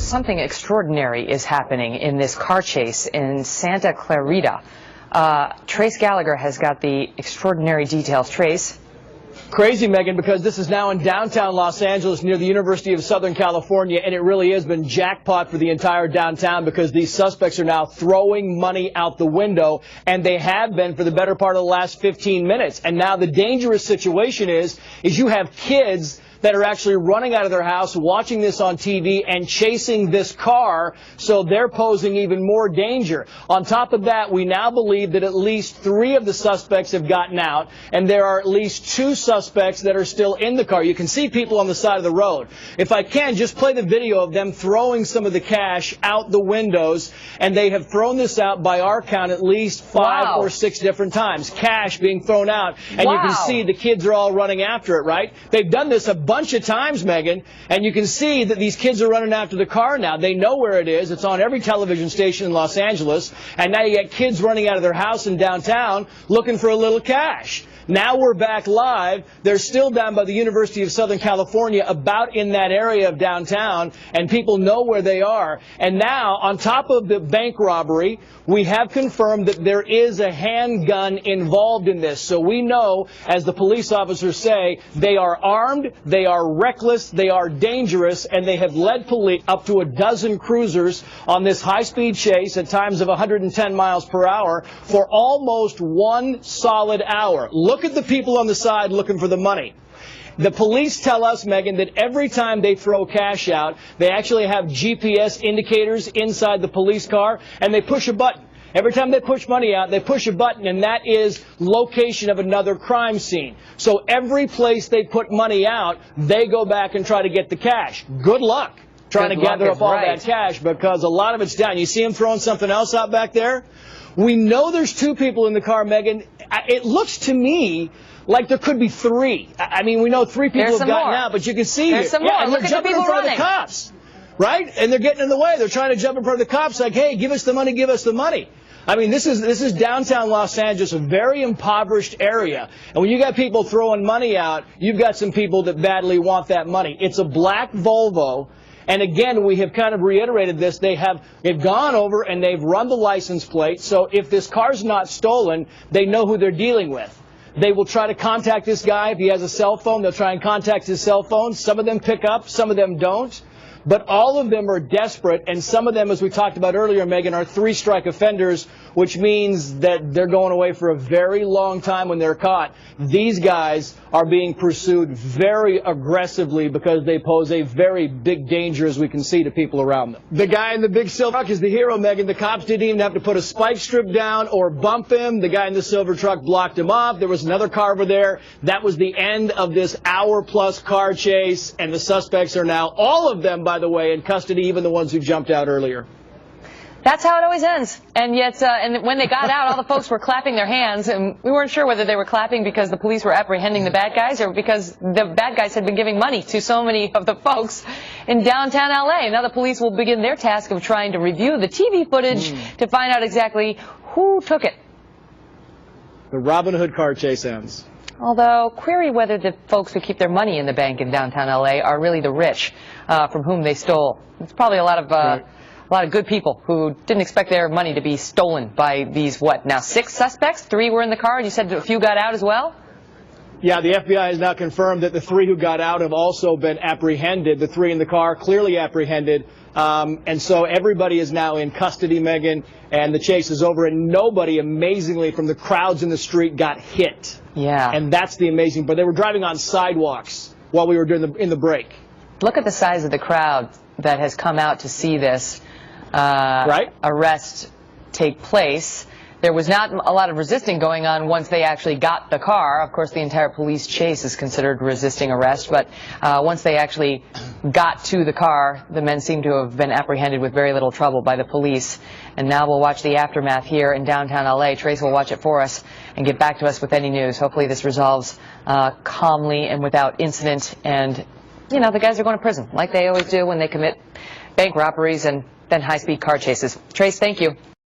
something extraordinary is happening in this car chase in Santa Clarita. Trace Gallagher has got the extraordinary details. Trace? Crazy, Megan, because this is now in downtown Los Angeles near the University of Southern California, and it really has been jackpot for the entire downtown because these suspects are now throwing money out the window, and they have been for the better part of the last 15 minutes. And now the dangerous situation is you have kids that are actually running out of their house, watching this on TV, and chasing this car, so they're posing even more danger. On top of that, we now believe that at least 3 of the suspects have gotten out, and there are at least 2 suspects that are still in the car. You can see people on the side of the road. If I can, just play the video of them throwing some of the cash out the windows, and they have thrown this out, by our count, at least 5 or 6 different times. Cash being thrown out, and you can see the kids are all running after it, right? They've done this a bunch of times, Megan, and you can see that these kids are running after the car now. They know where it is. It's on every television station in Los Angeles, and now you get kids running out of their house in downtown looking for a little cash. Now we're back live. They're still down by the University of Southern California, about in that area of downtown, and people know where they are. And now, on top of the bank robbery, we have confirmed that there is a handgun involved in this. So we know, as the police officers say, they are armed, they are reckless, they are dangerous, and they have led police up to a dozen cruisers on this high-speed chase at times of 110 miles per hour for almost 1 solid hour. Look at the people on the side looking for the money. The police tell us, Megan, that every time they throw cash out, they actually have GPS indicators inside the police car, and they push a button. Every time they push money out, they push a button, and that is location of another crime scene. So every place they put money out, they go back and try to get the cash. Good luck trying to gather up all that cash, because a lot of it's down. You see them throwing something else out back there? We know there's 2 people in the car, Megan. It looks to me like there could be 3. I mean, we know 3 people have gotten out, but you can see there's some more. and they're jumping in front of the cops, right? And they're getting in the way. They're trying to jump in front of the cops like, hey, give us the money, give us the money. I mean, this is downtown Los Angeles, a very impoverished area. And when you got people throwing money out, you've got some people that badly want that money. It's a black Volvo. And again, we have kind of reiterated this. They've gone over and they've run the license plate. So if this car's not stolen, they know who they're dealing with. They will try to contact this guy. If he has a cell phone, they'll try and contact his cell phone. Some of them pick up, some of them don't. But all of them are desperate, and some of them, as we talked about earlier, Megan, are 3-strike offenders, which means that they're going away for a very long time when they're caught. These guys are being pursued very aggressively because they pose a very big danger, as we can see, to people around them. The guy in the big silver truck is the hero, Megan. The cops didn't even have to put a spike strip down or bump him. The guy in the silver truck blocked him off. There was another car over there. That was the end of this hour-plus car chase, and the suspects are now, all of them, by the way, in custody, even the ones who jumped out earlier. That's how it always ends. And yet, and when they got out, all the folks were clapping their hands, and we weren't sure whether they were clapping because the police were apprehending the bad guys or because the bad guys had been giving money to so many of the folks in downtown L.A. Now the police will begin their task of trying to review the TV footage to find out exactly who took it. The Robin Hood car chase ends. Although, query whether the folks who keep their money in the bank in downtown L.A. are really the rich from whom they stole. It's probably a lot of good people who didn't expect their money to be stolen by these, now 6 suspects? 3 were in the car, and you said a few got out as well? Yeah, the FBI has now confirmed that the 3 who got out have also been apprehended. The 3 in the car, clearly apprehended. And so everybody is now in custody, Megan, and the chase is over, and nobody, amazingly, from the crowds in the street got hit. Yeah. And that's the amazing, but they were driving on sidewalks while we were in the break. Look at the size of the crowd that has come out to see this arrest take place. There was not a lot of resisting going on once they actually got the car. Of course, the entire police chase is considered resisting arrest, but once they actually got to the car, the men seem to have been apprehended with very little trouble by the police. And now we'll watch the aftermath here in downtown L.A. Trace will watch it for us and get back to us with any news. Hopefully this resolves calmly and without incident. And, you know, the guys are going to prison like they always do when they commit bank robberies and then high-speed car chases. Trace, thank you.